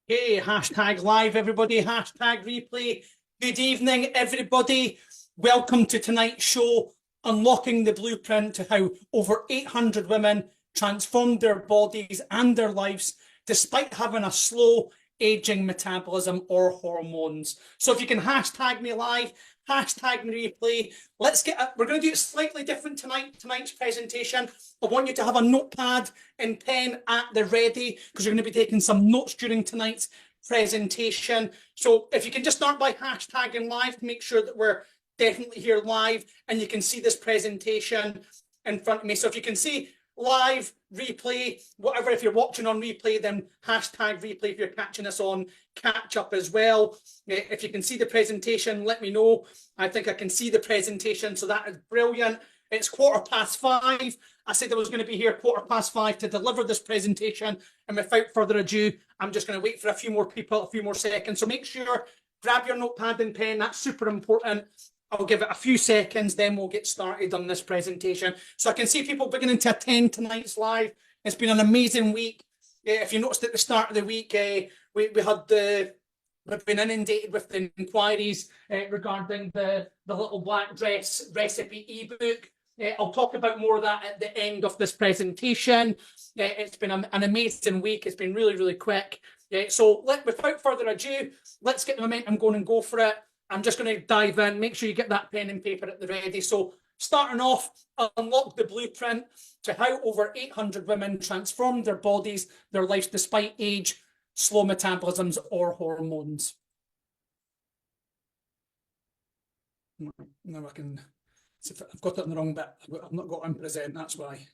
Hey, hashtag live, everybody, hashtag replay. Good evening, everybody. Welcome to tonight's show, Unlocking the Blueprint to how over 800 women transformed their bodies and their lives despite having a slow aging metabolism or hormones. So if you can hashtag me live, hashtag me replay. We're going to do it slightly different tonight. Tonight's presentation, I want you to have a notepad and pen at the ready because you're going to be taking some notes during tonight's presentation. So if you can just start by hashtagging live to make sure that we're definitely here live and you can see this presentation in front of me. So if you can see live, replay, whatever, if you're watching on replay, then hashtag replay. If you're catching us on catch up as well. If you can see the presentation, let me know. I think I can see the presentation, so that is brilliant. It's 5:15. I said I was going to be here 5:15 to deliver this presentation, and without further ado, I'm just going to wait for a few more people, a few more seconds. So make sure, grab your notepad and pen, that's super important. I'll give it a few seconds, then we'll get started on this presentation. So I can see people beginning to attend tonight's live. It's been an amazing week. If you noticed at the start of the week, we've been inundated with the inquiries regarding the little black dress recipe ebook. I'll talk about more of that at the end of this presentation. It's been an amazing week. It's been really, really quick. So without further ado, let's get the momentum going and go for it. I'm just going to dive in. Make sure you get that pen and paper at the ready. So starting off, unlock the blueprint to how over 800 women transformed their bodies, their lives, despite age, slow metabolisms, or hormones. Now I can, I've got it in the wrong bit. I've not got on present, that's why.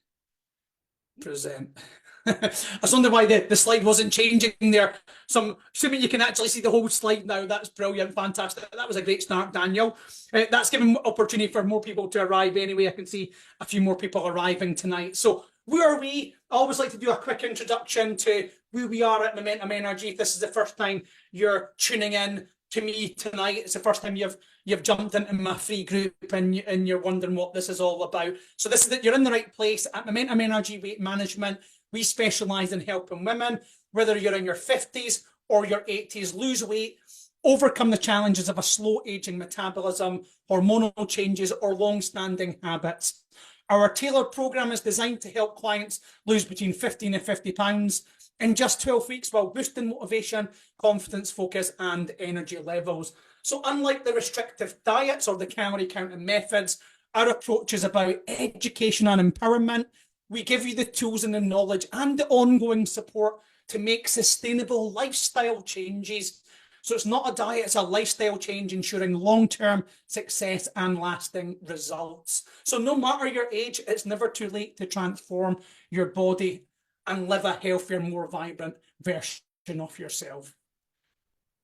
Present. I was wondering why the slide wasn't changing there. So I'm assuming you can actually see the whole slide now. That's brilliant, fantastic. That was a great start, Daniel. That's given opportunity for more people to arrive anyway. I can see a few more people arriving tonight. So who are we? I always like to do a quick introduction to who we are at Momentum Energy. If this is the first time you're tuning in to me tonight, it's the first time you've jumped into my free group and you're wondering what this is all about. So this is that you're in the right place. At Momentum Energy Weight Management, we specialise in helping women, whether you're in your 50s or your 80s, lose weight, overcome the challenges of a slow aging metabolism, hormonal changes, or long-standing habits. Our tailored program is designed to help clients lose between 15 and 50 pounds in just 12 weeks while boosting motivation, confidence, focus, and energy levels. So unlike the restrictive diets or the calorie counting methods, our approach is about education and empowerment. We give you the tools and the knowledge and the ongoing support to make sustainable lifestyle changes. So it's not a diet, it's a lifestyle change, ensuring long-term success and lasting results. So no matter your age, it's never too late to transform your body and live a healthier, more vibrant version of yourself.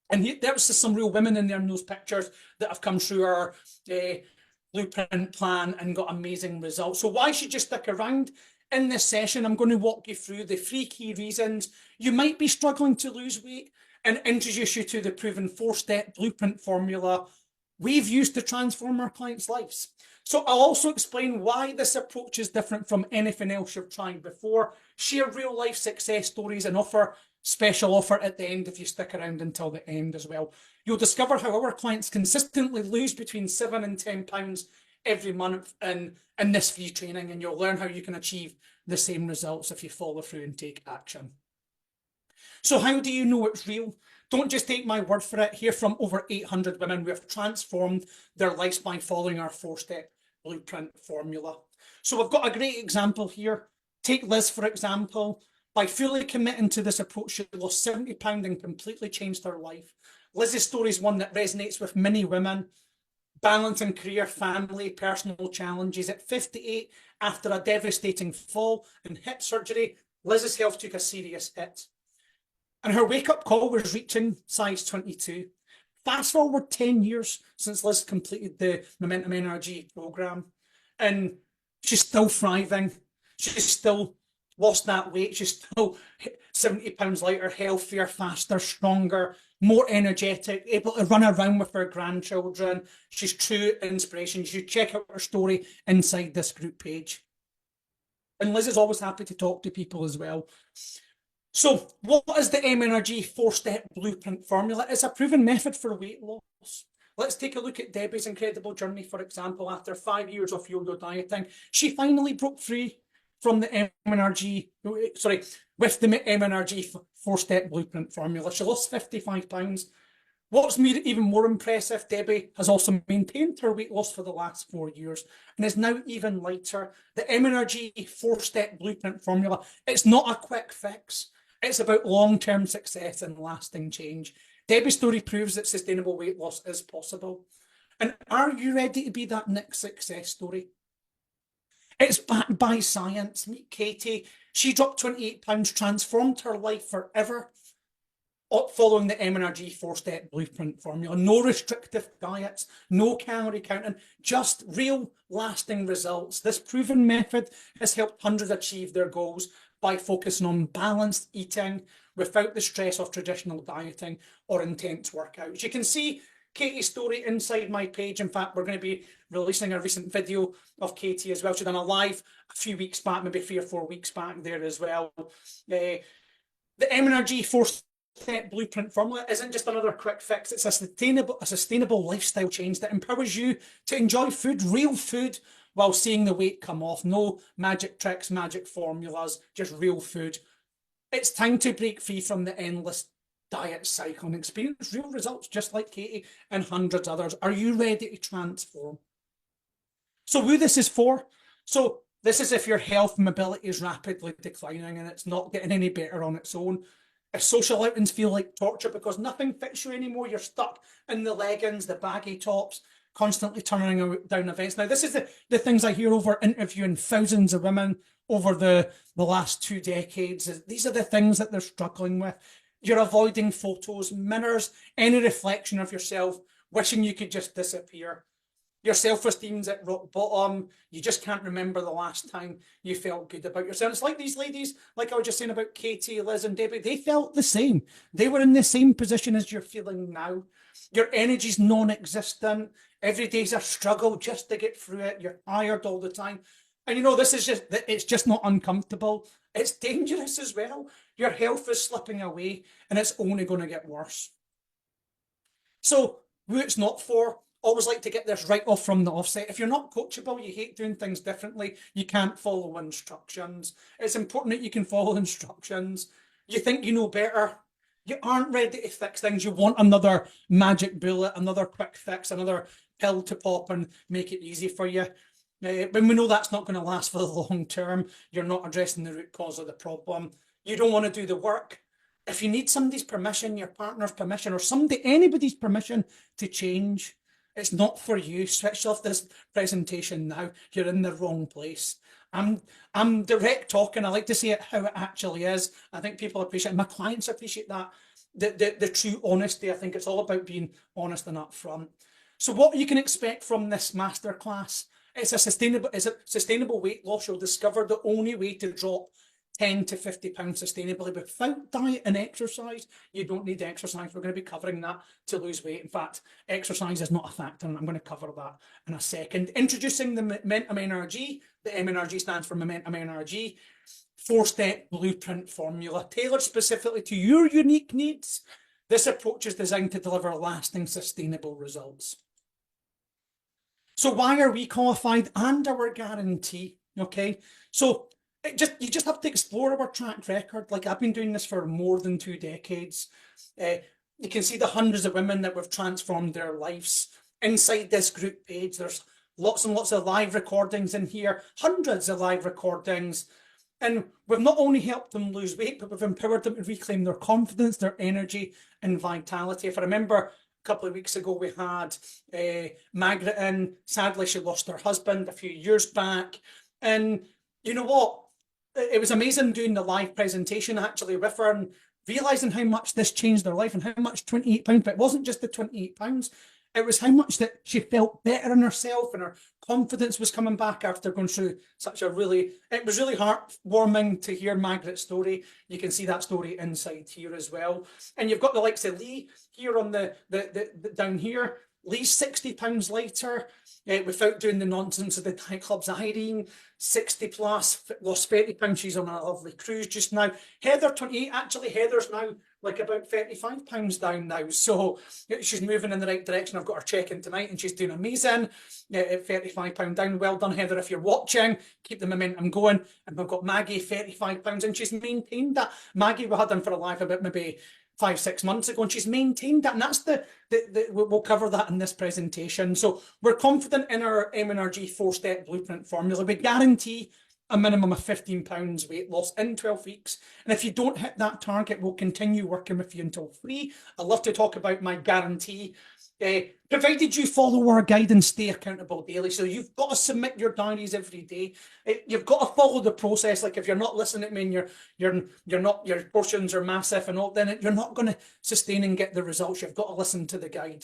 And there's some real women in there in those pictures that have come through our blueprint plan and got amazing results. So why should you stick around? In this session, I'm going to walk you through the 3 key reasons you might be struggling to lose weight and introduce you to the proven 4-step blueprint formula we've used to transform our clients' lives. So I'll also explain why this approach is different from anything else you've tried before, share real life success stories, and offer special offer at the end if you stick around until the end as well. You'll discover how our clients consistently lose between 7 and 10 pounds every month in this free training, and you'll learn how you can achieve the same results if you follow through and take action. So how do you know it's real? Don't just take my word for it. Hear from over 800 women who have transformed their lives by following our 4-step blueprint formula. So we've got a great example here. Take Liz, for example. By fully committing to this approach, she lost 70 pounds and completely changed her life. Liz's story is one that resonates with many women. Balancing career, family, personal challenges. At 58, after a devastating fall and hip surgery, Liz's health took a serious hit. And her wake-up call was reaching size 22. Fast forward 10 years since Liz completed the Momentum Energy program, and she's still thriving. She's still lost that weight. She's still 70 pounds lighter, healthier, faster, stronger, more energetic, able to run around with her grandchildren. She's true inspiration. You should check out her story inside this group page. And Liz is always happy to talk to people as well. So, what is the MNRG four-step blueprint formula? It's a proven method for weight loss. Let's take a look at Debbie's incredible journey, for example. After 5 years of yo-yo dieting, she finally broke free from the MNRG, sorry, with the MNRG four-step blueprint formula. She lost 55 pounds. What's even more impressive, Debbie has also maintained her weight loss for the last 4 years and is now even lighter. The MNRG four-step blueprint formula, it's not a quick fix. It's about long-term success and lasting change. Debbie's story proves that sustainable weight loss is possible. And are you ready to be that next success story? It's backed by science. Meet Katie. She dropped 28 pounds, transformed her life forever, following the MNRG four-step blueprint formula. No restrictive diets, no calorie counting, just real lasting results. This proven method has helped hundreds achieve their goals by focusing on balanced eating without the stress of traditional dieting or intense workouts. You can see Katie's story inside my page. In fact, we're going to be releasing a recent video of Katie as well. She's done a live a few weeks back, maybe 3 or 4 weeks back there as well. The MNRG four-step blueprint formula isn't just another quick fix. It's a sustainable lifestyle change that empowers you to enjoy food, real food, while seeing the weight come off. No magic tricks, magic formulas, just real food. It's time to break free from the endless diet cycle and experience real results, just like Katie and hundreds others. Are you ready to transform? So who this is for? So this is if your health mobility is rapidly declining and it's not getting any better on its own. If social outings feel like torture because nothing fits you anymore, you're stuck in the leggings, the baggy tops, constantly turning down events. Now, this is the things I hear over interviewing thousands of women over the last 2 decades. These are the things that they're struggling with. You're avoiding photos, mirrors, any reflection of yourself, wishing you could just disappear. Your self-esteem's at rock bottom. You just can't remember the last time you felt good about yourself. It's like these ladies, like I was just saying about Katie, Liz and Debbie, they felt the same. They were in the same position as you're feeling now. Your energy's non-existent. Every day's a struggle just to get through it. You're tired all the time. And you know, it's just not uncomfortable. It's dangerous as well. Your health is slipping away and it's only going to get worse. So who it's not for, always like to get this right off from the offset. If you're not coachable, you hate doing things differently, you can't follow instructions. It's important that you can follow instructions. You think you know better. You aren't ready to fix things. You want another magic bullet, another quick fix, another pill to pop and make it easy for you. When we know that's not going to last for the long term, you're not addressing the root cause of the problem. You don't want to do the work. If you need somebody's permission, your partner's permission, or anybody's permission to change, it's not for you. Switch off this presentation now. You're in the wrong place. I'm direct talking. I like to say it how it actually is. I think people appreciate it. My clients appreciate that. The true honesty. I think it's all about being honest and upfront. So what you can expect from this masterclass, it's a sustainable weight loss. You'll discover the only way to drop 10 to 50 pounds sustainably without diet and exercise. You don't need exercise. We're going to be covering that to lose weight. In fact, exercise is not a factor, and I'm going to cover that in a second. Introducing the Momentum NRG. The MNRG stands for Momentum NRG. 4-step blueprint formula tailored specifically to your unique needs. This approach is designed to deliver lasting, sustainable results. So why are we qualified and our guarantee? Okay, so you just have to explore our track record. Like, I've been doing this for more than 2 decades. You can see the hundreds of women that we've transformed their lives. Inside this group page, there's lots and lots of live recordings in here, hundreds of live recordings. And we've not only helped them lose weight, but we've empowered them to reclaim their confidence, their energy and vitality. If I remember, a couple of weeks ago, we had Margaret in. Sadly, she lost her husband a few years back. And you know what? It was amazing doing the live presentation actually with her and realising how much this changed their life and how much £28, but it wasn't just the £28. It was how much that she felt better in herself and her confidence was coming back after going through it was really heartwarming to hear Margaret's story. You can see that story inside here as well. And you've got the likes of Lee here on the down here. Lee's £60 lighter. without doing the nonsense of the nightclubs. Irene, 60 plus, lost 30 pounds. She's on a lovely cruise just now. Heather, 28. Actually, Heather's now like about 35 pounds down now. So she's moving in the right direction. I've got her check-in tonight and she's doing amazing at 35 pound down. Well done, Heather. If you're watching, keep the momentum going. And we've got Maggie, 35 pounds, and she's maintained that. Maggie, we had on for a live about maybe 5-6 months ago, and she's maintained that, and that's we'll cover that in this presentation. So we're confident in our MNRG 4-step blueprint formula. We guarantee a minimum of 15 pounds weight loss in 12 weeks. And if you don't hit that target, we'll continue working with you until free. I love to talk about my guarantee. Provided you follow our guide and stay accountable daily. So you've got to submit your diaries every day. You've got to follow the process. Like if you're not listening to me and you're not, your portions are massive and all, then you're not going to sustain and get the results. You've got to listen to the guide.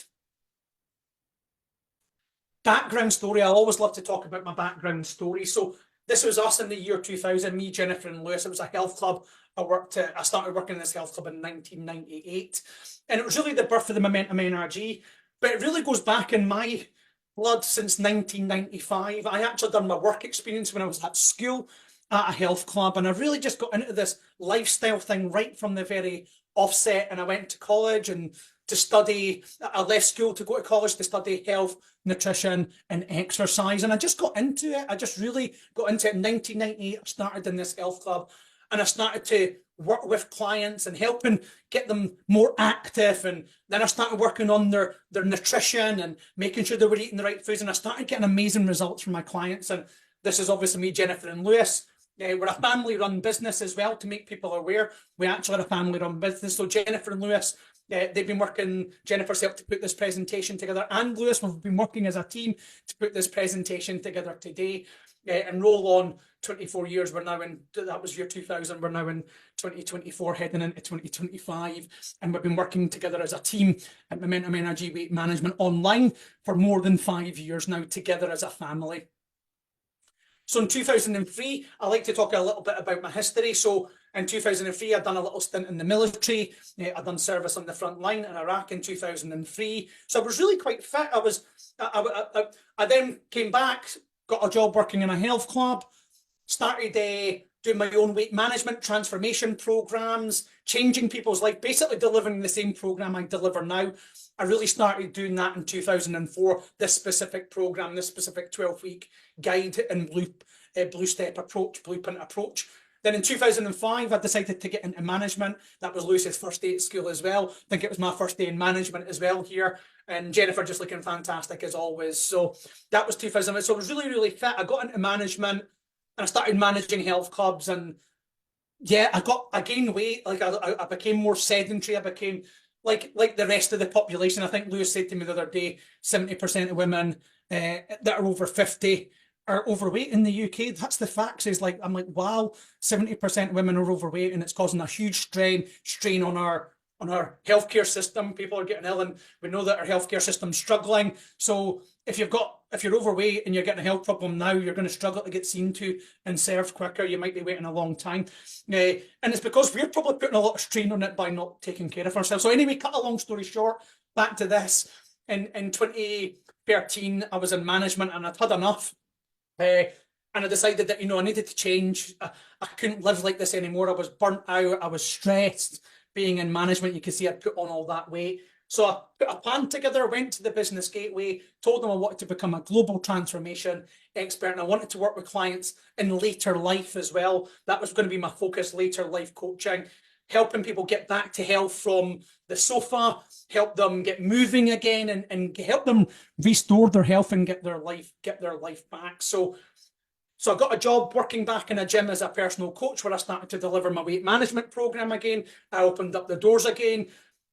Background story. I always love to talk about my background story. So this was us in the year 2000, me, Jennifer and Lewis. It was a health club. I started working in this health club in 1998. And it was really the birth of the Momentum NRG. But it really goes back in my blood since 1995. I actually done my work experience when I was at school at a health club. And I really just got into this lifestyle thing right from the very offset. And I went to college and to study. I left school to go to college to study health, nutrition and exercise. And I just got into it. I just really got into it in 1998. I started in this health club and I started to work with clients and helping get them more active. And then I started working on their nutrition and making sure they were eating the right foods. And I started getting amazing results from my clients. And this is obviously me, Jennifer and Lewis. We're a family-run business as well, to make people aware. We actually are a family-run business. So Jennifer and Lewis, they've been working, Jennifer's helped to put this presentation together, and Lewis, we've been working as a team to put this presentation together today. And roll on 24 years, we're now in, that was year 2000, we're now in 2024, heading into 2025. And we've been working together as a team at Momentum Energy Weight Management online for more than 5 years now, together as a family. So in 2003, I like to talk a little bit about my history. So in 2003, I'd done a little stint in the military. I'd done service on the front line in Iraq in 2003. So I was really quite fit. I then came back, got a job working in a health club, started doing my own weight management transformation programs, changing people's life, basically delivering the same program I deliver now. I really started doing that in 2004, this specific program, this specific 12-week guide and blueprint approach. Then in 2005, I decided to get into management. That was Lewis's first day at school as well. I think it was my first day in management as well here. And Jennifer just looking fantastic as always. So that was 2000. So I was really, really fit. I got into management and I started managing health clubs. And yeah, I gained weight. Like I became more sedentary. I became like the rest of the population. I think Lewis said to me the other day, 70% of women that are over 50 are overweight in the UK. That's the facts. I'm like, wow, 70% of women are overweight, and it's causing a huge strain on our healthcare system. People are getting ill, and we know that our healthcare system's struggling. So if you're overweight and you're getting a health problem now, you're going to struggle to get seen to and served quicker. You might be waiting a long time. And it's because we're probably putting a lot of strain on it by not taking care of ourselves. So anyway, cut a long story short, back to this. In 2013, I was in management and I'd had enough. And I decided that, I needed to change. I couldn't live like this anymore. I was burnt out. I was stressed. Being in management, you can see I put on all that weight. So I put a plan together, went to the Business Gateway, told them I wanted to become a global transformation expert, and I wanted to work with clients in later life as well. That was going to be my focus, later life coaching, helping people get back to health from the sofa, help them get moving again, and help them restore their health and get their life back. So I got a job working back in a gym as a personal coach, where I started to deliver my weight management program again. I opened up the doors again.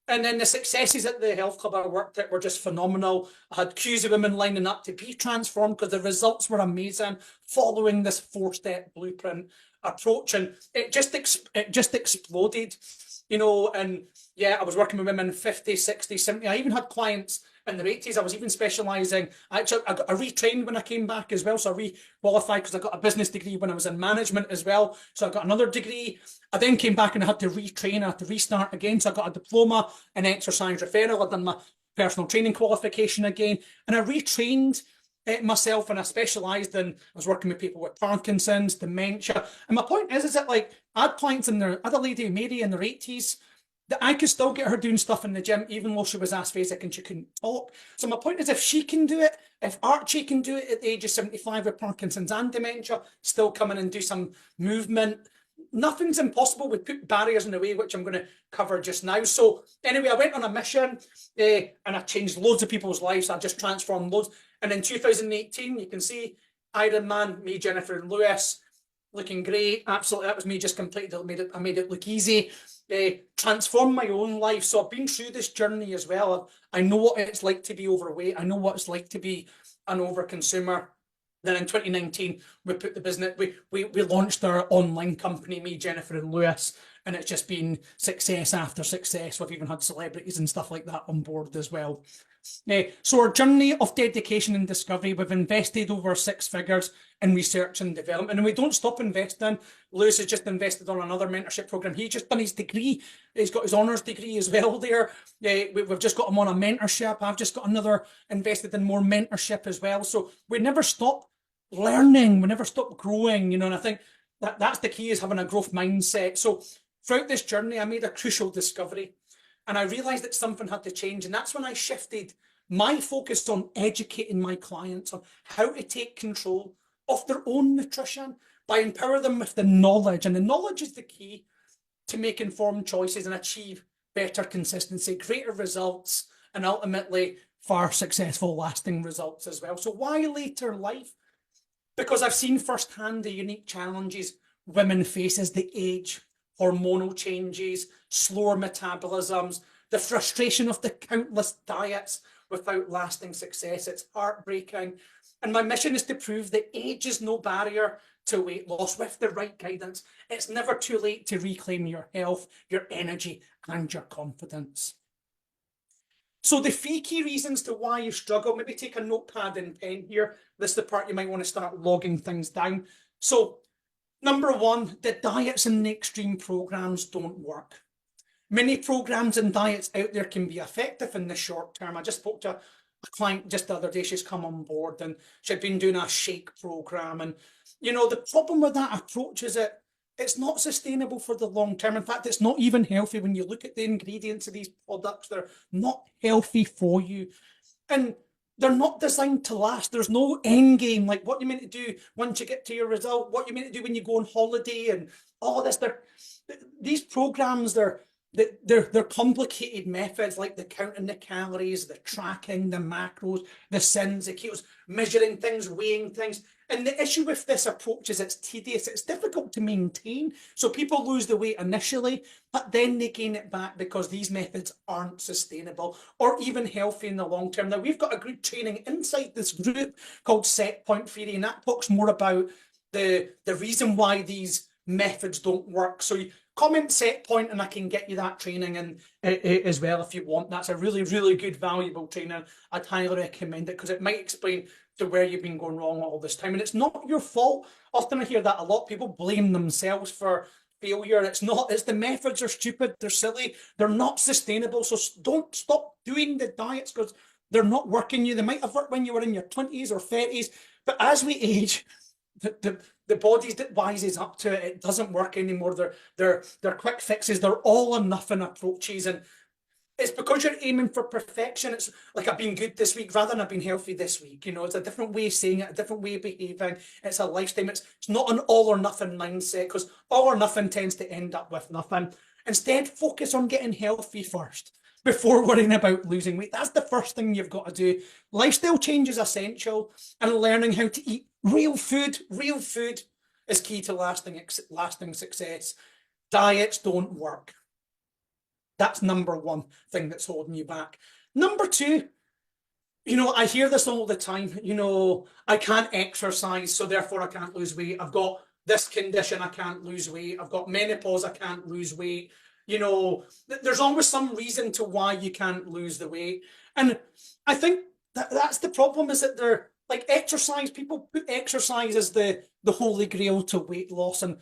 And then the successes at the health club I worked at were just phenomenal. I had queues of women lining up to be transformed because the results were amazing following this 4-step blueprint approach. And it just exploded, and yeah, I was working with women 50, 60, 70. I even had clients in their 80s. I was even specialising. I retrained when I came back as well. So I re-qualified because I got a business degree when I was in management as well. So I got another degree. I then came back and I had to retrain. I had to restart again. So I got a diploma in exercise referral. I've done my personal training qualification again. And I retrained myself, and I specialised in, I was working with people with Parkinson's, dementia. And my point is that like I had clients in their, other lady, Mary, in their 80s, that I could still get her doing stuff in the gym, even though she was asphasia and she couldn't talk. So my point is, if she can do it, if Archie can do it at the age of 75 with Parkinson's and dementia, still come in and do some movement, nothing's impossible. We put barriers in the way, which I'm going to cover just now. So anyway, I went on a mission and I changed loads of people's lives. I just transformed loads. And in 2018, you can see Iron Man, me, Jennifer and Lewis, looking great. Absolutely, that was me just completed it. I made it look easy. Transformed my own life. So I've been through this journey as well. I know what it's like to be overweight. I know what it's like to be an overconsumer. Then in 2019, we put the business, we launched our online company, me, Jennifer and Lewis, and it's just been success after success. We've even had celebrities and stuff like that on board as well. So our journey of dedication and discovery, we've invested over 6 figures in research and development, and we don't stop investing. Lewis has just invested on another mentorship program. He's just done his degree. He's got his honours degree as well there. We've just got him on a mentorship. I've just got another invested in more mentorship as well. So we never stop learning. We never stop growing, and I think that's the key, is having a growth mindset. So throughout this journey, I made a crucial discovery. And I realized that something had to change. And that's when I shifted my focus on educating my clients on how to take control of their own nutrition by empowering them with the knowledge. And the knowledge is the key to make informed choices and achieve better consistency, greater results, and ultimately far successful, lasting results as well. So why later life? Because I've seen firsthand the unique challenges women face as they age. Hormonal changes, slower metabolisms, the frustration of the countless diets without lasting success. It's heartbreaking. And my mission is to prove that age is no barrier to weight loss with the right guidance. It's never too late to reclaim your health, your energy, and your confidence. So the 3 key reasons to why you struggle, maybe take a notepad and pen here. This is the part you might want to start logging things down. So number 1, the diets and the extreme programs don't work. Many programs and diets out there can be effective in the short term. I just spoke to a client just the other day. She's come on board and she'd been doing a shake program. And, the problem with that approach is it's not sustainable for the long term. In fact, it's not even healthy. When you look at the ingredients of these products, they're not healthy for you. And they're not designed to last. There's no end game, like what you meant to do once you get to your result, what you meant to do when you go on holiday, and all this. These programs, they're complicated methods, like the counting the calories, the tracking, the macros, the sins, the ketos, measuring things, weighing things. And the issue with this approach is it's tedious, it's difficult to maintain. So people lose the weight initially, but then they gain it back because these methods aren't sustainable or even healthy in the long term. Now, we've got a group training inside this group called Set Point Theory, and that talks more about the reason why these methods don't work. So you comment Set Point and I can get you that training and as well if you want. That's a really, really good, valuable training. I'd highly recommend it because it might explain to where you've been going wrong all this time. And it's not your fault. Often I hear that a lot. People blame themselves for failure. It's not. It's the methods are stupid. They're silly. They're not sustainable. So don't stop doing the diets because they're not working you. They might have worked when you were in your 20s or 30s. But as we age, the body that wises up to it. It doesn't work anymore. They're quick fixes. They're all or nothing approaches. And it's because you're aiming for perfection. It's like I've been good this week rather than I've been healthy this week. It's a different way of saying it, a different way of behaving. It's a lifestyle. It's not an all or nothing mindset because all or nothing tends to end up with nothing. Instead, focus on getting healthy first before worrying about losing weight. That's the first thing you've got to do. Lifestyle change is essential, and learning how to eat real food is key to lasting success. Diets don't work. That's number 1 thing that's holding you back. Number 2, I hear this all the time. I can't exercise, so therefore I can't lose weight. I've got this condition, I can't lose weight. I've got menopause, I can't lose weight. There's always some reason to why you can't lose the weight. And I think that's the problem, is that they're like exercise. People put exercise as the holy grail to weight loss. And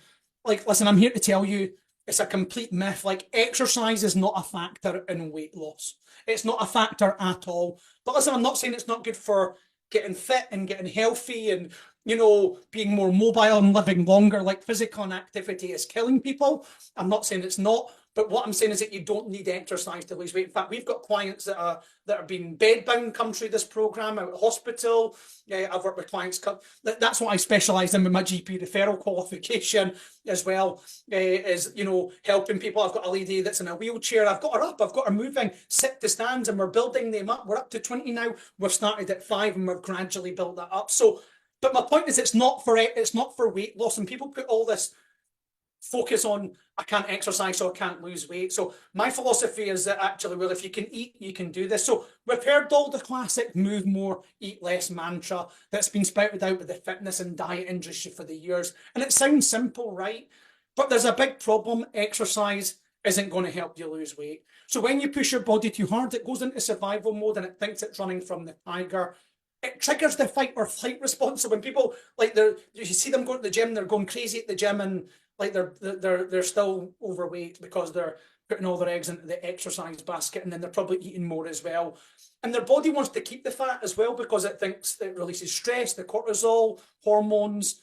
listen, I'm here to tell you, it's a complete myth. Like, exercise is not a factor in weight loss. It's not a factor at all. But listen, I'm not saying it's not good for getting fit and getting healthy and, you know, being more mobile and living longer. Like physical activity is killing people. I'm not saying it's not, but what I'm saying is that you don't need exercise to lose weight. In fact, we've got clients that are being bedbound come through this program out of hospital. I've worked with clients. That's what I specialise in with my GP referral qualification as well. Is, you know, helping people. I've got a lady that's in a wheelchair. I've got her up. I've got her moving, sit to stands, and we're building them up. We're up to 20 now. We've started at 5, and we've gradually built that up. So, but my point is, it's not for weight loss, and people put all this focus on I can't exercise, so I can't lose weight. So my philosophy is that actually, well, if you can eat, you can do this. So we've heard all the classic move more, eat less mantra that's been spouted out with the fitness and diet industry for the years. And it sounds simple, right? But there's a big problem. Exercise isn't going to help you lose weight. So when you push your body too hard, it goes into survival mode and it thinks it's running from the tiger. It triggers the fight or flight response. So when people you see them going to the gym, they're going crazy at the gym, and like they're still overweight because they're putting all their eggs into the exercise basket, and then they're probably eating more as well. And their body wants to keep the fat as well because it thinks it releases stress, the cortisol, hormones,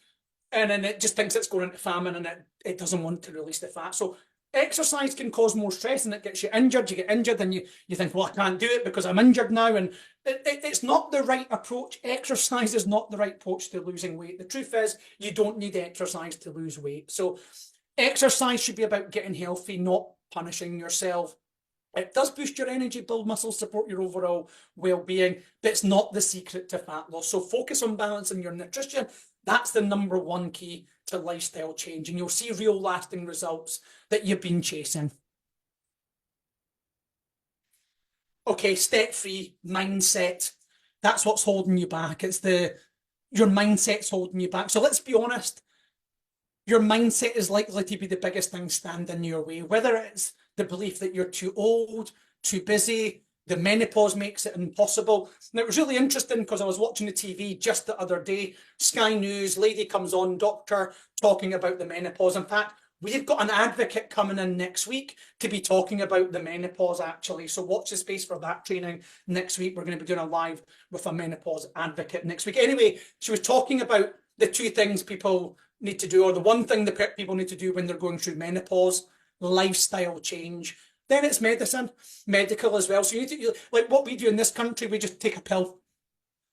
and then it just thinks it's going into famine, and it doesn't want to release the fat. So exercise can cause more stress and it gets you injured. You get injured and you think, well, I can't do it because I'm injured now. And it's not the right approach. Exercise is not the right approach to losing weight. The truth is, you don't need exercise to lose weight. So exercise should be about getting healthy, not punishing yourself. It does boost your energy, build muscles, support your overall well-being, but it's not the secret to fat loss. So focus on balancing your nutrition. That's the number one key to lifestyle change, and you'll see real lasting results that you've been chasing. Okay, step 3, mindset. That's what's holding you back. It's your mindset's holding you back. So let's be honest. Your mindset is likely to be the biggest thing standing in your way, whether it's the belief that you're too old, too busy, the menopause makes it impossible. And it was really interesting because I was watching the TV just the other day. Sky News, lady comes on, doctor, talking about the menopause. In fact, we've got an advocate coming in next week to be talking about the menopause, actually. So watch the space for that training next week. We're going to be doing a live with a menopause advocate next week. Anyway, she was talking about the 2 things people need to do, or the one thing that people need to do when they're going through menopause: lifestyle change. Then it's medical as well. So you need to, like what we do in this country, we just take a pill.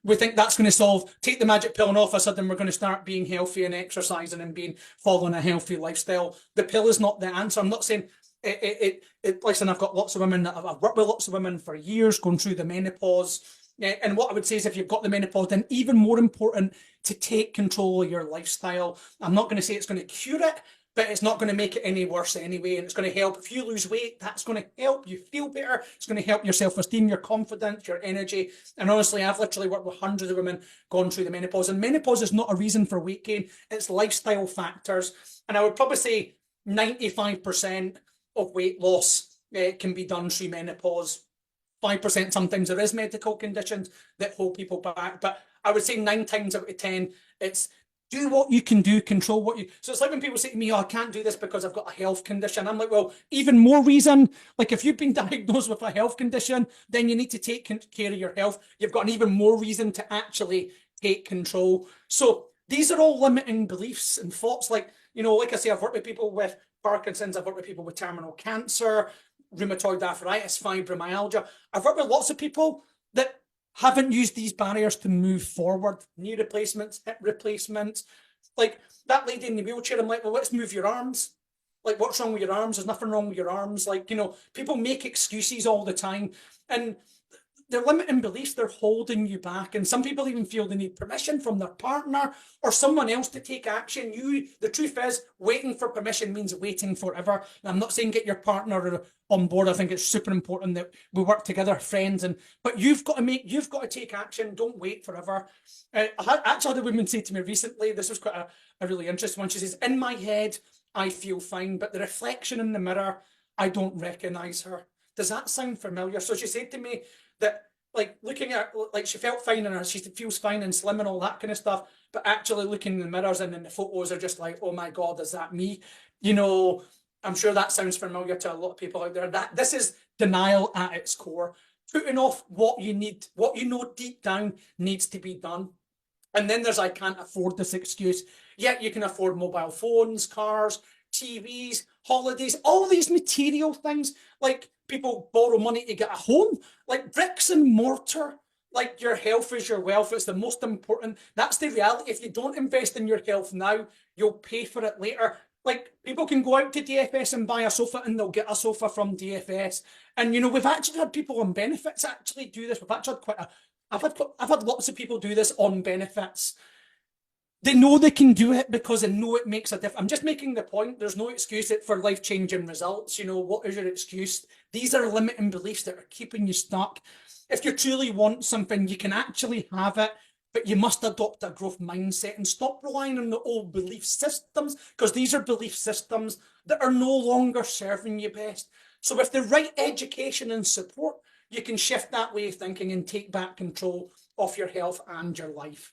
We think that's going to take the magic pill, and all of a sudden we're going to start being healthy and exercising and following a healthy lifestyle. The pill is not the answer. I'm not saying listen, I've got lots of women I've worked with lots of women for years going through the menopause. And what I would say is, if you've got the menopause, then even more important to take control of your lifestyle. I'm not going to say it's going to cure it, but it's not going to make it any worse anyway. And it's going to help. If you lose weight, that's going to help you feel better. It's going to help your self-esteem, your confidence, your energy. And honestly, I've literally worked with hundreds of women going through the menopause. And menopause is not a reason for weight gain. It's lifestyle factors. And I would probably say 95% of weight loss can be done through menopause. 5% sometimes there is medical conditions that hold people back. But I would say 9 times out of 10, it's do what you can do, control what you... So it's like when people say to me, oh, I can't do this because I've got a health condition. I'm like, well, even more reason. Like if you've been diagnosed with a health condition, then you need to take care of your health. You've got an even more reason to actually take control. So these are all limiting beliefs and thoughts. Like, you know, like I say, I've worked with people with Parkinson's. I've worked with people with terminal cancer, rheumatoid arthritis, fibromyalgia. I've worked with lots of people that haven't used these barriers to move forward. Knee replacements, hip replacements. Like that lady in the wheelchair, I'm like, well, let's move your arms. Like, what's wrong with your arms? There's nothing wrong with your arms. Like, you know, people make excuses all the time. And they're limiting beliefs, they're holding you back. And some people even feel they need permission from their partner or someone else to take action. The truth is, waiting for permission means waiting forever. And I'm not saying get your partner on board. I think it's super important that we work together, friends. But you've got to take action. Don't wait forever. I actually had a woman say to me recently, this was quite a really interesting one. She says, in my head, I feel fine, but the reflection in the mirror, I don't recognize her. Does that sound familiar? So she said to me that, like, looking at, like, she felt fine and she feels fine and slim and all that kind of stuff, but actually looking in the mirrors and then the photos are just like, oh my God, is that me? You know, I'm sure that sounds familiar to a lot of people out there. This is denial at its core. putting off what you need, what you know deep down needs to be done. And then there's I can't afford this excuse. Yet you can afford mobile phones, cars, TVs, holidays, all these material things. Like people borrow money to get a home, like bricks and mortar. Like your health is your wealth. It's the most important. That's the reality. If you don't invest in your health now, you'll pay for it later. Like people can go out to DFS and buy a sofa and they'll get a sofa from DFS. And we've actually had people on benefits actually do this. We've actually had I've had lots of people do this on benefits. They know they can do it because they know it makes a difference. I'm just making the point. There's no excuse for life-changing results. What is your excuse? These are limiting beliefs that are keeping you stuck. If you truly want something, you can actually have it, but you must adopt a growth mindset and stop relying on the old belief systems, because these are belief systems that are no longer serving you best. So with the right education and support, you can shift that way of thinking and take back control of your health and your life.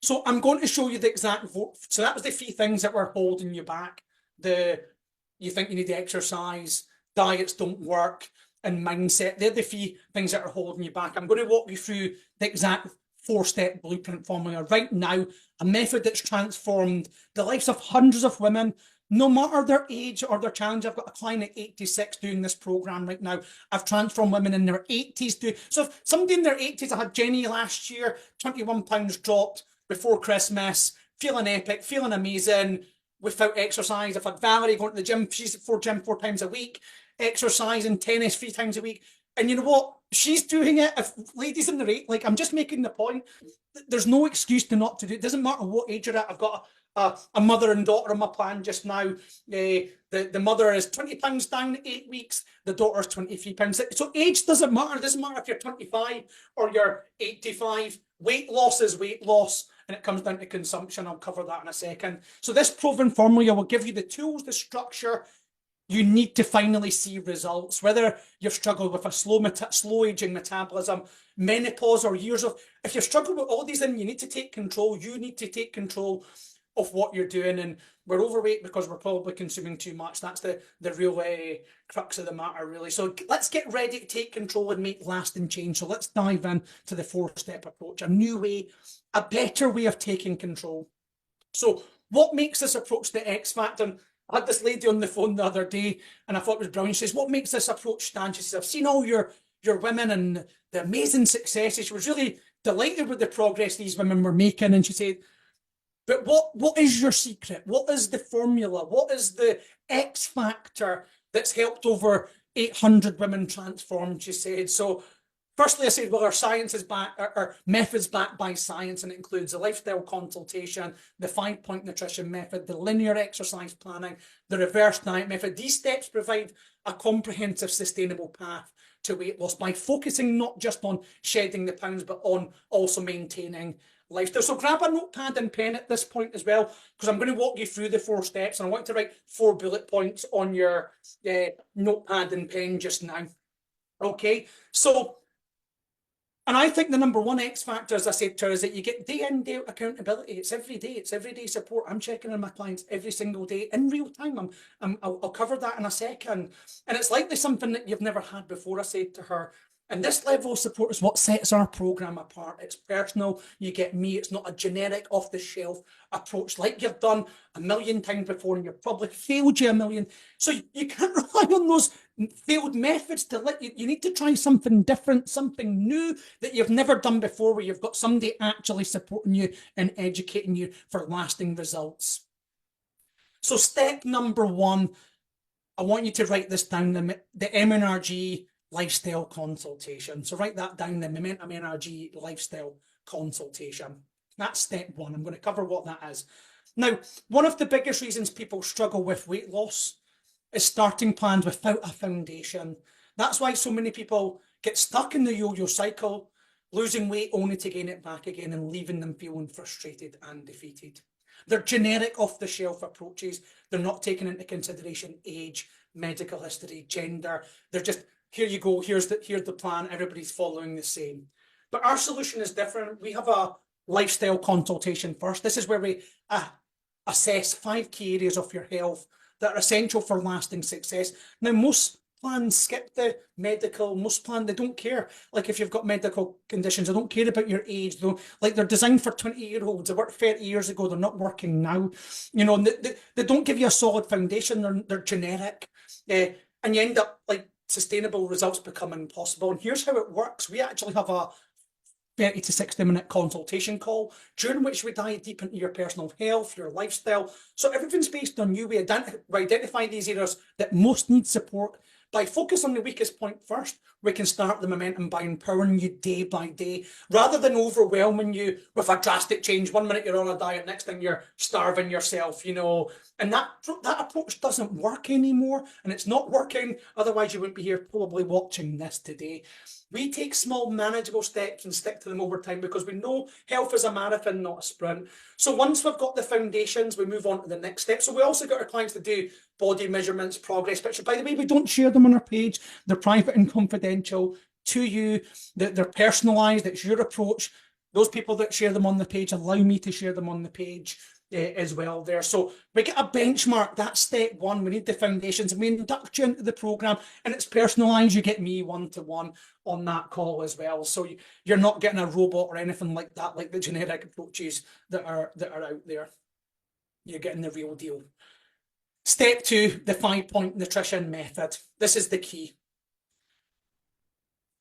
So I'm going to show you the exact vote. So that was the three things that were holding you back. You think you need to exercise, diets don't work, and mindset. They're the three things that are holding you back. I'm going to walk you through the exact 4-step blueprint formula right now, a method that's transformed the lives of hundreds of women, no matter their age or their challenge. I've got a client at 86 doing this program right now. I've transformed women in their 80s. So if somebody in their 80s, I had Jenny last year, 21 pounds dropped before Christmas, feeling epic, feeling amazing without exercise. I've had Valerie going to the gym. She's at 4 times a week, exercising, tennis 3 times a week. And you know what? She's doing it. If ladies in the rate, like I'm just making the point, there's no excuse to not to do it. It doesn't matter what age you're at. I've got a mother and daughter on my plan just now. The mother is 20 pounds down 8 weeks. The daughter's 23 pounds. So age doesn't matter. It doesn't matter if you're 25 or you're 85. Weight loss is weight loss, and it comes down to consumption. I'll cover that in a second. So this proven formula will give you the tools, the structure you need to finally see results. Whether you've struggled with a slow aging metabolism, menopause, or years of, if you've struggled with all these, then you need to take control. You need to take control of what you're doing. And we're overweight because we're probably consuming too much. That's the real crux of the matter, really. So let's get ready to take control and make lasting change. So let's dive in to the 4-step approach, a new way, a better way of taking control. So what makes this approach the X factor? I had this lady on the phone the other day and I thought it was brilliant. She says, what makes this approach stand? She says, I've seen all your women and the amazing successes. She was really delighted with the progress these women were making. And she said, but what is your secret? What is the formula? What is the X factor that's helped over 800 women transform? She said. So firstly, I said, well, our science is back, our method's backed by science, and it includes the lifestyle consultation, the 5-point nutrition method, the linear exercise planning, the reverse diet method. These steps provide a comprehensive, sustainable path to weight loss by focusing not just on shedding the pounds, but on also maintaining lifestyle. So grab a notepad and pen at this point as well, because I'm going to walk you through the 4 steps, and I want to write 4 bullet points on your notepad and pen just now. Okay, so, and I think the number one X factor, as I said to her, is that you get day in, day out accountability. It's every day. It's everyday support. I'm checking on my clients every single day in real time. I'll cover that in a second. And it's likely something that you've never had before, I said to her. And this level of support is what sets our program apart. It's personal. You get me. It's not a generic off-the-shelf approach like you've done a million times before and you've probably failed you a million. So you can't rely on those failed methods to let you. You need to try something different, something new that you've never done before, where you've got somebody actually supporting you and educating you for lasting results. So step number 1, I want you to write this down, the MNRG lifestyle consultation. So write that down, the Momentum NRG lifestyle consultation. That's step 1. I'm going to cover what that is. Now, one of the biggest reasons people struggle with weight loss is starting plans without a foundation. That's why so many people get stuck in the yo-yo cycle, losing weight only to gain it back again and leaving them feeling frustrated and defeated. They're generic off-the-shelf approaches. They're not taking into consideration age, medical history, gender. They're just, here you go, here's the plan, everybody's following the same. But our solution is different. We have a lifestyle consultation first. This is where we assess 5 key areas of your health that are essential for lasting success. Now, most plans skip the medical. Most plans, they don't care. Like if you've got medical conditions, they don't care about your age. Though, like they're designed for 20-year-olds. They worked 30 years ago. They're not working now. You know, and they don't give you a solid foundation. They're generic, and you end up like sustainable results become impossible. And here's how it works. We actually have a 30 to 60-minute consultation call during which we dive deep into your personal health, your lifestyle. So everything's based on you. We identify these areas that most need support. By focus on the weakest point first, we can start the momentum by empowering you day by day, rather than overwhelming you with a drastic change. 1 minute you're on a diet, next thing you're starving yourself, you know. And that approach doesn't work anymore, and it's not working. Otherwise, you wouldn't be here probably watching this today. We take small, manageable steps and stick to them over time because we know health is a marathon, not a sprint. So once we've got the foundations, we move on to the next step. So we also got our clients to do body measurements, progress pictures. By the way, we don't share them on our page. They're private and confidential to you. They're personalised. It's your approach. Those people that share them on the page allow me to share them on the page as well there. So we get a benchmark. That's step one. We need the foundations, and we induct you into the program, and it's personalised. You get me one-to-one on that call as well. So you're not getting a robot or anything like that, like the generic approaches that are out there. You're getting the real deal. Step two, the 5-point nutrition method. This is the key.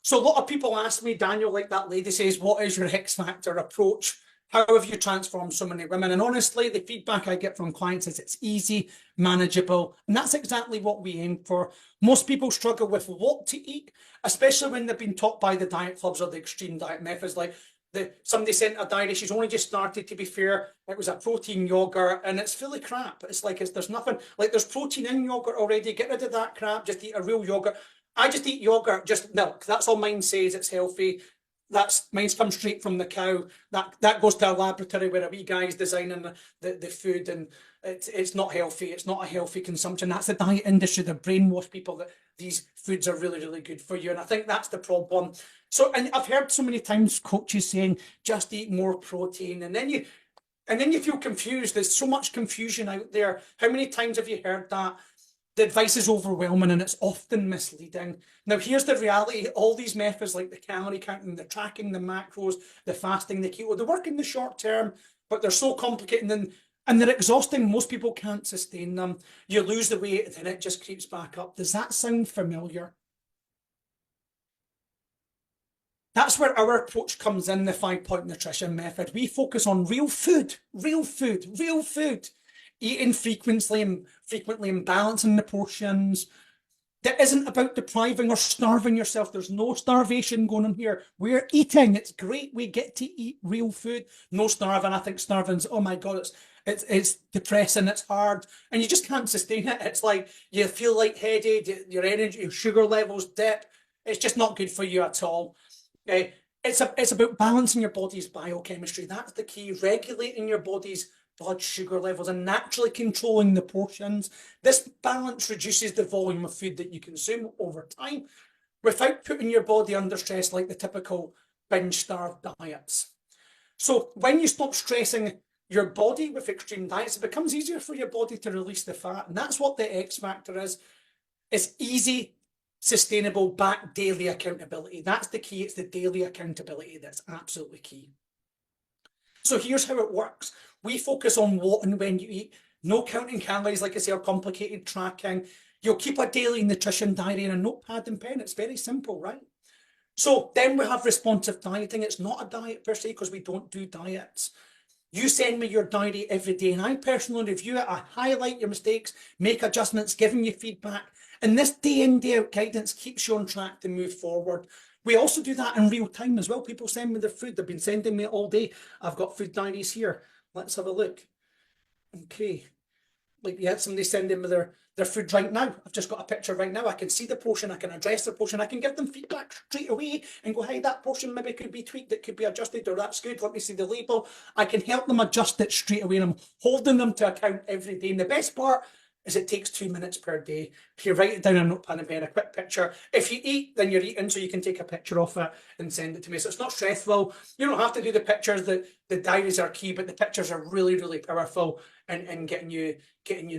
So a lot of people ask me, Daniel, like that lady says, what is your X Factor approach? How have you transformed so many women? And honestly, the feedback I get from clients is it's easy, manageable, and that's exactly what we aim for. Most people struggle with what to eat, especially when they've been taught by the diet clubs or the extreme diet methods. Like somebody sent a diary, she's only just started, to be fair. It was a protein yogurt, and it's fully crap. It's like there's nothing, like there's protein in yogurt already. Get rid of that crap, just eat a real yogurt. I just eat yogurt, just milk. That's all mine says. It's healthy. Mine's come straight from the cow. That goes to a laboratory where a wee guy's designing the food, and it's not healthy. It's not a healthy consumption. That's the diet industry. They brainwash people that these foods are really, really good for you. And I think that's the problem. So, and I've heard so many times coaches saying, just eat more protein. And then you feel confused. There's so much confusion out there. How many times have you heard that? The advice is overwhelming and it's often misleading. Now, here's the reality. All these methods like the calorie counting, the tracking, the macros, the fasting, the keto, they work in the short term, but they're so complicated and they're exhausting. Most people can't sustain them. You lose the weight and then it just creeps back up. Does that sound familiar? That's where our approach comes in, the 5-point nutrition method. We focus on real food, real food, real food. Eating frequently and balancing the portions. That isn't about depriving or starving yourself. There's no starvation going on here. We're eating. It's great. We get to eat real food. No starving. I think starving's, oh my God, it's depressing. It's hard. And you just can't sustain it. It's like you feel lightheaded, your energy, your sugar levels dip. It's just not good for you at all. It's about balancing your body's biochemistry. That's the key. Regulating your body's blood sugar levels and naturally controlling the portions. This balance reduces the volume of food that you consume over time without putting your body under stress like the typical binge-starved diets. So when you stop stressing your body with extreme diets, it becomes easier for your body to release the fat. And that's what the X factor is. It's easy, sustainable, back daily accountability. That's the key. It's the daily accountability that's absolutely key. So here's how it works. We focus on what and when you eat. No counting calories, like I say, or complicated tracking. You'll keep a daily nutrition diary and a notepad and pen. It's very simple, right? So then we have responsive dieting. It's not a diet per se because we don't do diets. You send me your diary every day and I personally review it. I highlight your mistakes, make adjustments, giving you feedback. And this day in, day out guidance keeps you on track to move forward. We also do that in real time as well. People send me their food. They've been sending me it all day. I've got food diaries here. Let's have a look. Okay. Like, yeah, somebody's sending me their food right now. I've just got a picture right now. I can see the portion. I can address the portion. I can give them feedback straight away and go, hey, that portion maybe could be tweaked. It could be adjusted, or that's good. Let me see the label. I can help them adjust it straight away. And I'm holding them to account every day. And the best part is it takes 2 minutes per day. If you write it down in a notepad and pen, a quick picture. If you eat, then you're eating, so you can take a picture of it and send it to me. So it's not stressful. You don't have to do the pictures. The diaries are key, but the pictures are really, really powerful in getting you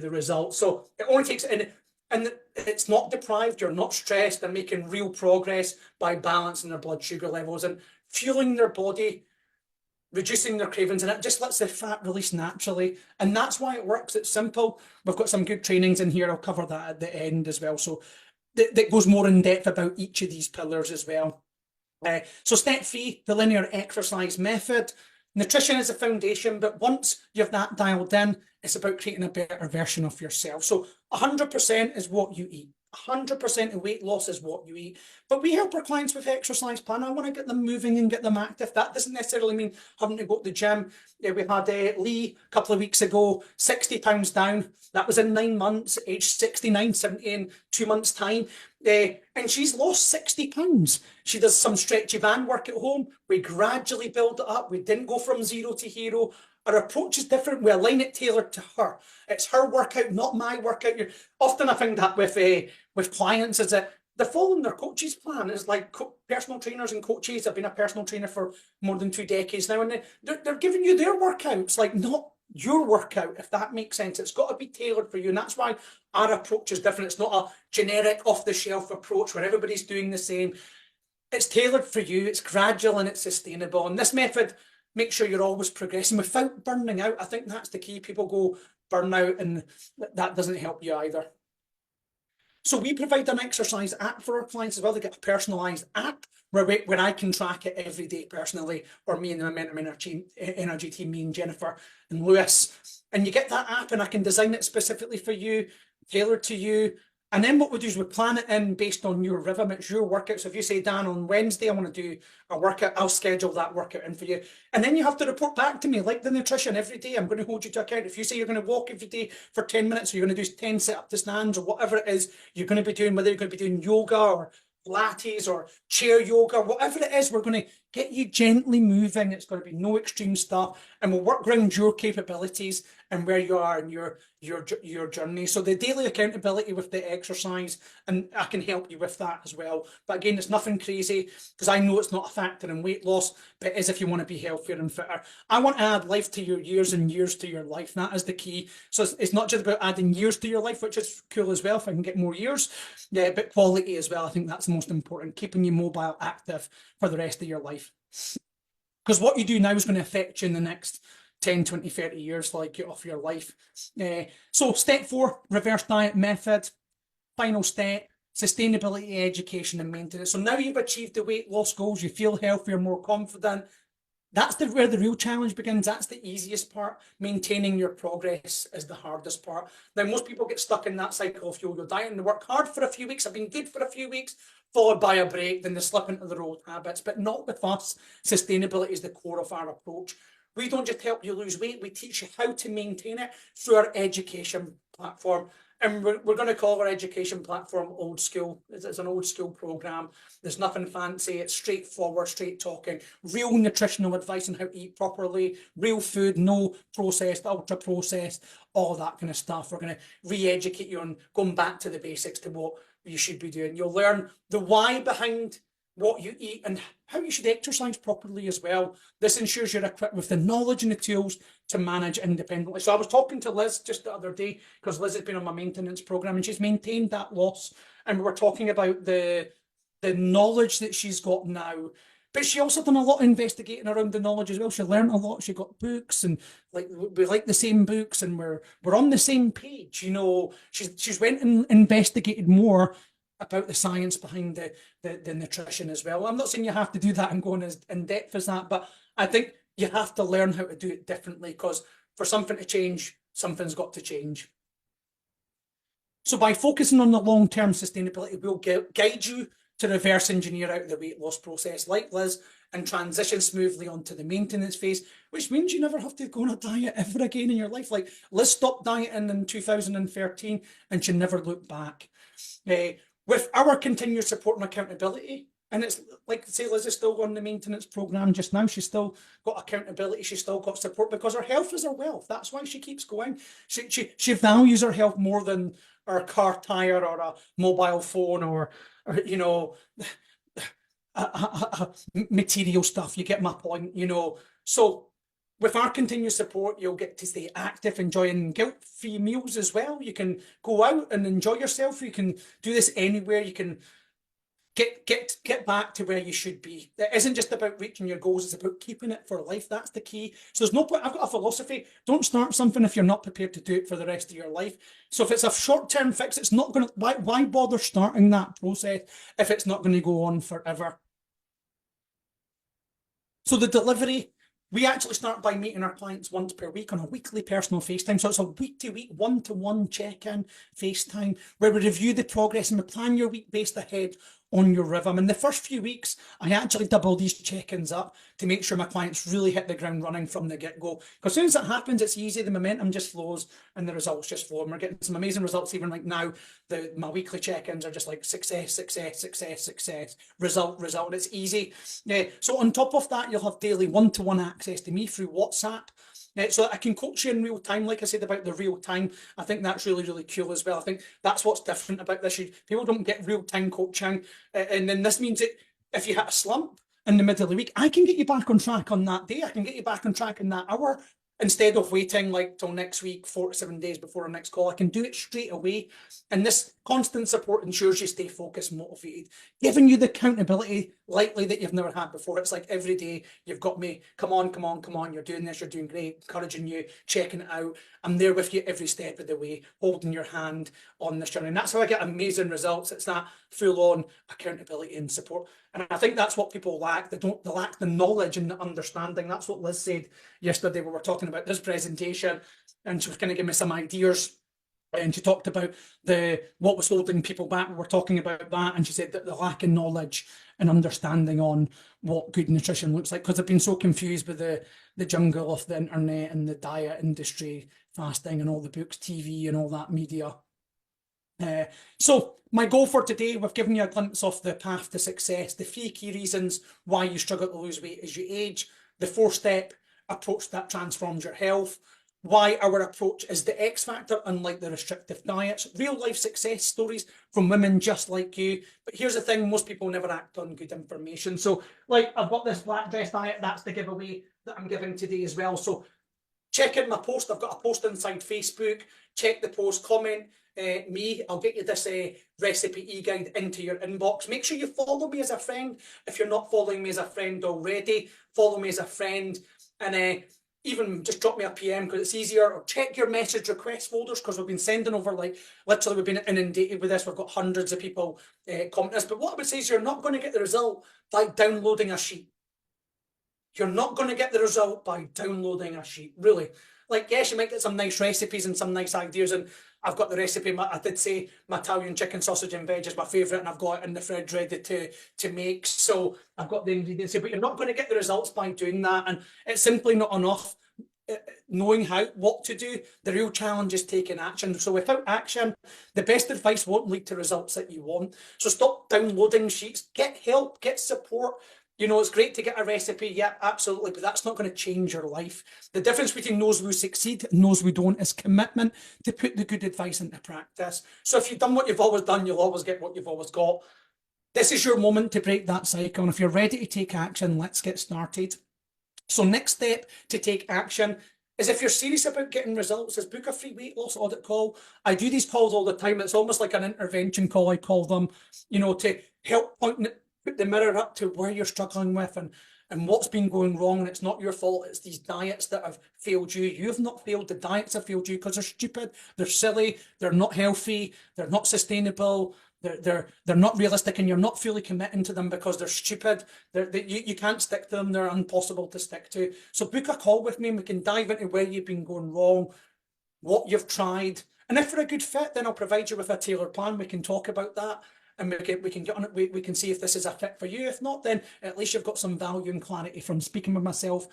the results. So it only takes, and And it's not deprived, you're not stressed, they're making real progress by balancing their blood sugar levels and fueling their body, reducing their cravings, and it just lets the fat release naturally. And that's why it works. It's simple. We've got some good trainings in here. I'll cover that at the end as well. So that goes more in depth about each of these pillars as well. So step 3, the linear exercise method. Nutrition is a foundation, but once you have that dialed in, it's about creating a better version of yourself. So 100% is what you eat. 100% of weight loss is what you eat. But we help our clients with exercise plan. I want to get them moving and get them active. That doesn't necessarily mean having to go to the gym. Yeah, we had Lee a couple of weeks ago, 60 pounds down. That was in 9 months, age 69, 70 in 2 months' time. And she's lost 60 pounds. She does some stretchy band work at home. We gradually build it up. We didn't go from zero to hero. Our approach is different. We align it tailored to her. It's her workout, not my workout. Often I find that with clients is that they're following their coach's plan. It's like personal trainers and coaches. I've been a personal trainer for more than 2 decades now, and they're giving you their workouts, like not your workout, if that makes sense. It's got to be tailored for you, and that's why our approach is different. It's not a generic off-the-shelf approach where everybody's doing the same. It's tailored for you, it's gradual, and it's sustainable. And this method makes sure you're always progressing without burning out. I think that's the key. People go burn out, and that doesn't help you either. So we provide an exercise app for our clients as well. They get a personalised app where I can track it every day personally, or me and the Momentum Energy team, me and Jennifer and Lewis. And you get that app, and I can design it specifically for you, tailored to you. And then what we do is we plan it in based on your rhythm. It's your workout. So if you say, Dan, on Wednesday, I want to do a workout, I'll schedule that workout in for you. And then you have to report back to me, like the nutrition every day. I'm going to hold you to account. If you say you're going to walk every day for 10 minutes, or you're going to do 10 sit-up to stands, or whatever it is you're going to be doing, whether you're going to be doing yoga or Pilates or chair yoga, whatever it is, we're going to get you gently moving. It's going to be no extreme stuff, and we'll work around your capabilities and where you are in your journey. So the daily accountability with the exercise, and I can help you with that as well. But again, it's nothing crazy, because I know it's not a factor in weight loss, but it is if you want to be healthier and fitter. I want to add life to your years and years to your life. That is the key. So it's not just about adding years to your life, which is cool as well if I can get more years, yeah, but quality as well. I think that's the most important, keeping you mobile, active for the rest of your life. Because what you do now is going to affect you in the next 10, 20, 30 years, like of your life. So step 4, reverse diet method. Final step, sustainability, education and maintenance. So now you've achieved the weight loss goals, you feel healthier, more confident. That's where the real challenge begins. That's the easiest part. Maintaining your progress is the hardest part. Now, most people get stuck in that cycle of yo-yo diet, and they work hard for a few weeks, have been good for a few weeks, followed by a break, then they slip into their old habits. But not with us. Sustainability is the core of our approach. We don't just help you lose weight, we teach you how to maintain it through our education platform. And we're going to call our education platform old school. It's an old school program. There's nothing fancy. It's straightforward, straight talking, real nutritional advice on how to eat properly, real food, no processed, ultra processed, all that kind of stuff. We're going to re-educate you on going back to the basics, to what you should be doing. You'll learn the why behind what you eat and how you should exercise properly as well. This ensures you're equipped with the knowledge and the tools to manage independently. So I was talking to Liz just the other day, because Liz has been on my maintenance program and she's maintained that loss. And we were talking about the knowledge that she's got now. But she also done a lot of investigating around the knowledge as well. She learned a lot. She got books, and like we like the same books, and we're on the same page. You know, she's went and investigated more about the science behind the nutrition as well. I'm not saying you have to do that and go as in depth as that, but I think you have to learn how to do it differently, because for something to change, something's got to change. So by focusing on the long-term sustainability, we'll guide you to reverse engineer out the weight loss process like Liz, and transition smoothly onto the maintenance phase, which means you never have to go on a diet ever again in your life. Like Liz stopped dieting in 2013 and she never looked back. With our continued support and accountability, and it's like, say, Liz is still on the maintenance program just now. She's still got accountability. She's still got support, because her health is her wealth. That's why she keeps going. She values her health more than her car tire or a mobile phone or you know, material stuff. You get my point, you know. So With our continuous support, you'll get to stay active, enjoying guilt-free meals as well. You can go out and enjoy yourself. You can do this anywhere. You can get back to where you should be. It isn't just about reaching your goals, it's about keeping it for life. That's the key. So there's no point. I've got a philosophy: don't start something if you're not prepared to do it for the rest of your life. So if it's a short-term fix, it's not going to, why bother starting that process if it's not going to go on forever? So the delivery, we actually start by meeting our clients once per week on a weekly personal FaceTime. So it's a week-to-week, one-to-one check-in FaceTime where we review the progress and we plan your week based ahead on your rhythm. In the first few weeks, I actually double these check-ins up to make sure my clients really hit the ground running from the get-go. Because as soon as that happens, it's easy, the momentum just flows and the results just flow. And we're getting some amazing results even like now. My weekly check-ins are just like success, success, success, success, result, result. And it's easy. So on top of that, you'll have daily one-to-one access to me through WhatsApp. So that I can coach you in real time. Like I said about the real time, I think that's really, really cool as well. I think that's what's different about this. People don't get real time coaching. And then this means that if you hit a slump in the middle of the week, I can get you back on track on that day. I can get you back on track in that hour. Instead of waiting like till next week, 4 to 7 days before our next call, I can do it straight away. And this constant support ensures you stay focused, motivated, giving you the accountability likely that you've never had before. It's like every day you've got me, come on, come on, come on, you're doing this, you're doing great, encouraging you, checking it out. I'm there with you every step of the way, holding your hand on this journey. And that's how I get amazing results. It's that full-on accountability and support. And I think that's what people lack. They lack the knowledge and the understanding. That's what Liz said yesterday when we were talking about this presentation, and she was kind of giving me some ideas. And she talked about what was holding people back. We were talking about that, and she said that the lack of knowledge and understanding on what good nutrition looks like, because they've been so confused with the jungle of the internet and the diet industry, fasting and all the books, TV and all that media. So my goal for today, we've given you a glimpse of the path to success, the 3 key reasons why you struggle to lose weight as you age, the 4-step approach that transforms your health, why our approach is the X factor, unlike the restrictive diets, real life success stories from women just like you. But here's the thing, most people never act on good information. So like, I've got this black dress diet, that's the giveaway that I'm giving today as well. So check in my post. I've got a post inside Facebook. Check the post, comment me. I'll get you this recipe e-guide into your inbox. Make sure you follow me as a friend. If you're not following me as a friend already, follow me as a friend. And even just drop me a PM because it's easier, or check your message request folders because we've been sending over, like, literally we've been inundated with this. We've got hundreds of people comment this. But what I would say is you're not going to get the result by downloading a sheet. You're not going to get the result by downloading a sheet, really. Like, yes, you might get some nice recipes and some nice ideas, and I've got the recipe. I did say my Italian chicken sausage and veg is my favourite, and I've got it in the fridge ready to make. So I've got the ingredients here, but you're not going to get the results by doing that, and it's simply not enough knowing what to do. The real challenge is taking action. So without action, the best advice won't lead to results that you want. So stop downloading sheets. Get help, get support. You know, it's great to get a recipe, yeah, absolutely, but that's not going to change your life. The difference between those who succeed and those who don't is commitment to put the good advice into practice. So if you've done what you've always done, you'll always get what you've always got. This is your moment to break that cycle, and if you're ready to take action, let's get started. So next step to take action is, if you're serious about getting results, is book a free weight loss audit call. I do these calls all the time. It's almost like an intervention call, I call them, you know, to help put the mirror up to where you're struggling with and what's been going wrong. And it's not your fault. It's these diets that have failed you. You've not failed. The diets have failed you because they're stupid, they're silly, they're not healthy, they're not sustainable, they're not realistic, and you're not fully committing to them because they're stupid. You can't stick to them. They're impossible to stick to. So book a call with me and we can dive into where you've been going wrong, what you've tried. And if we're a good fit, then I'll provide you with a tailored plan. We can talk about that. And we can get on it. We can see if this is a fit for you. If not, then at least you've got some value and clarity from speaking with myself.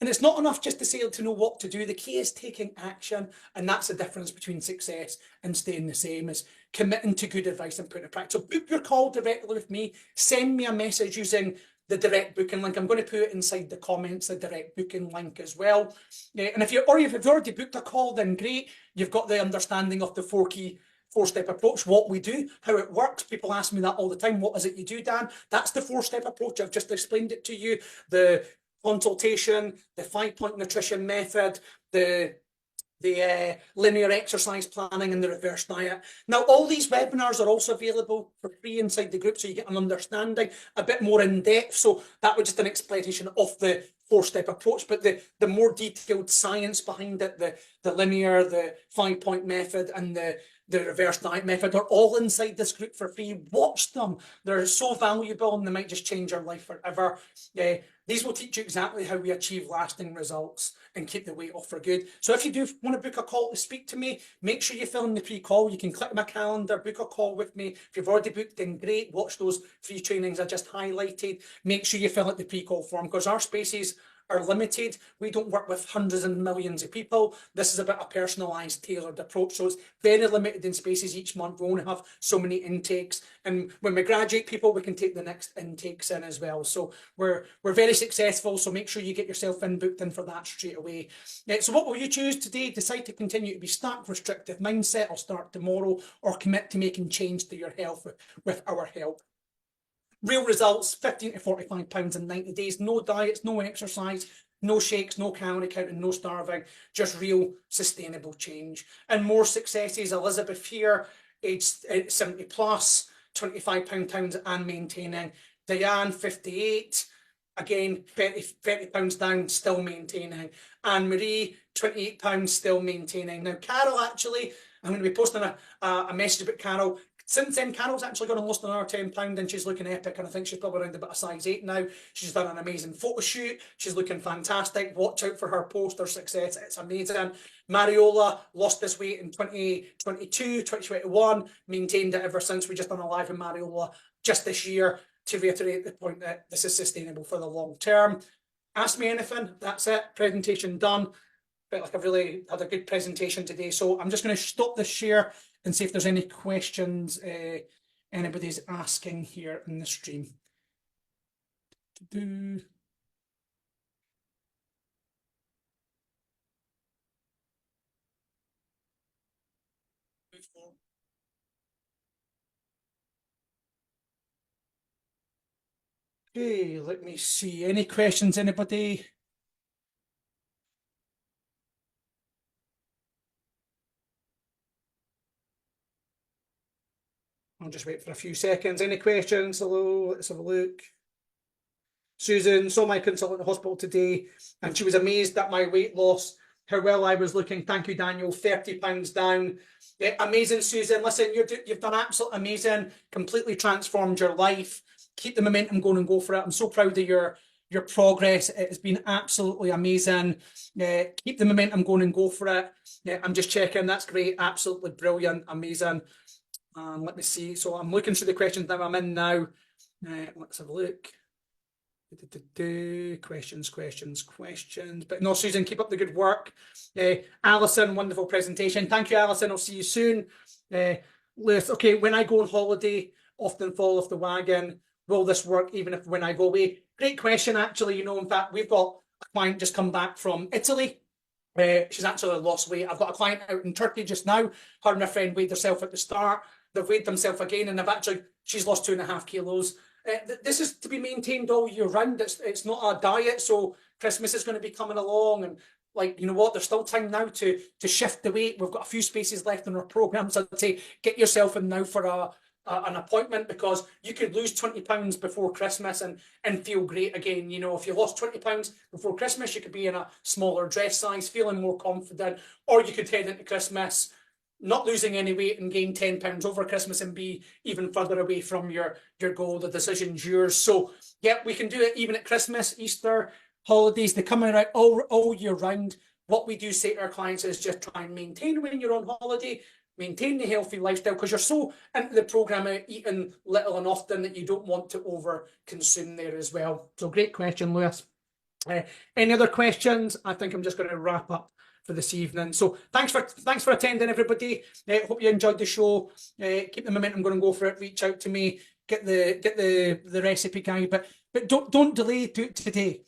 And it's not enough just to say to know what to do. The key is taking action. And that's the difference between success and staying the same, is committing to good advice and putting it in practice. So book your call directly with me. Send me a message using the direct booking link. I'm going to put it inside the comments, the direct booking link as well. And if you've already booked a call, then great. You've got the understanding of the 4-step approach, what we do, how it works. People ask me that all the time. What is it you do, Dan? That's the 4-step approach. I've just explained it to you. The consultation, the 5-point nutrition method, the linear exercise planning, and the reverse diet. Now, all these webinars are also available for free inside the group, so you get an understanding a bit more in depth. So that was just an explanation of the 4-step approach, but the more detailed science behind it, the linear, the 5-point method, and the reverse diet method are all inside this group for free. Watch them. They're so valuable and they might just change your life forever. These will teach you exactly how we achieve lasting results and keep the weight off for good. So if you do want to book a call to speak to me, make sure you fill in the pre-call. You can click my calendar, book a call with me. If you've already booked, then great. Watch those free trainings I just highlighted. Make sure you fill out the pre-call form because our spaces are limited. We don't work with hundreds and millions of people. This is about a personalised, tailored approach. So it's very limited in spaces each month. We only have so many intakes. And when we graduate people, we can take the next intakes in as well. So we're very successful. So make sure you get yourself booked in for that straight away. So what will you choose today? Decide to continue to be stuck, restrictive mindset, or start tomorrow, or commit to making change to your health with our help. Real results, 15 to 45 pounds in 90 days. No diets, no exercise, no shakes, no calorie counting, no starving. Just real sustainable change. And more successes. Elizabeth here, aged 70 plus, 25 pounds and maintaining. Diane, 58. Again, 30 pounds down, still maintaining. Anne Marie, 28 pounds, still maintaining. Now, Carol, actually, I'm going to be posting a message about Carol. Since then, Carol's actually gone and lost another £10 and she's looking epic, and I think she's probably around about a size 8 now. She's done an amazing photo shoot. She's looking fantastic. Watch out for her post, her success. It's amazing. Mariola lost this weight in 2022, 2021, maintained it ever since. We just done a live with Mariola just this year to reiterate the point that this is sustainable for the long term. Ask me anything. That's it. Presentation done. Felt like I've really had a good presentation today. So I'm just going to stop this share and see if there's any questions anybody's asking here in the stream. Okay, let me see. Any questions, anybody? I'll just wait for a few seconds. Any questions? Hello, let's have a look. Susan saw my consultant at the hospital today and she was amazed at my weight loss, how well I was looking. Thank you, Daniel. 30 pounds down. Yeah, amazing, Susan. Listen, you've done absolutely amazing, completely transformed your life. Keep the momentum going and go for it. I'm so proud of your progress. It has been absolutely amazing. Keep the momentum going and go for it. I'm just checking. That's great. Absolutely brilliant. Amazing. Let me see. So I'm looking through the questions now. I'm in now. Let's have a look. Questions. But no, Susan, keep up the good work. Alison, wonderful presentation. Thank you, Alison. I'll see you soon. Lewis, okay, when I go on holiday, often fall off the wagon. Will this work even if when I go away? Great question, actually. You know, in fact, we've got a client just come back from Italy. She's actually lost weight. I've got a client out in Turkey just now. Her and her friend weighed themselves at the start. They've weighed themselves again, and she's lost 2.5 kilos. This is to be maintained all year round. It's not a diet, so Christmas is going to be coming along, and like, you know what, there's still time now to shift the weight. We've got a few spaces left in our program, so I'd say get yourself in now for an appointment, because you could lose 20 pounds before Christmas and feel great again. You know, if you lost 20 pounds before Christmas, you could be in a smaller dress size, feeling more confident, or you could head into Christmas not losing any weight and gain 10 pounds over Christmas and be even further away from your goal. The decision's yours. So yeah, we can do it even at Christmas, Easter, holidays. They come around all year round. What we do say to our clients is just try and maintain when you're on holiday, maintain the healthy lifestyle, because you're so into the program of eating little and often that you don't want to over consume there as well. So great question, Lewis. Any other questions? I think I'm just going to wrap up for this evening. So thanks for attending, everybody. Hope you enjoyed the show. Keep the momentum going and go for it. Reach out to me. Get the recipe guide, but don't delay. Do it today.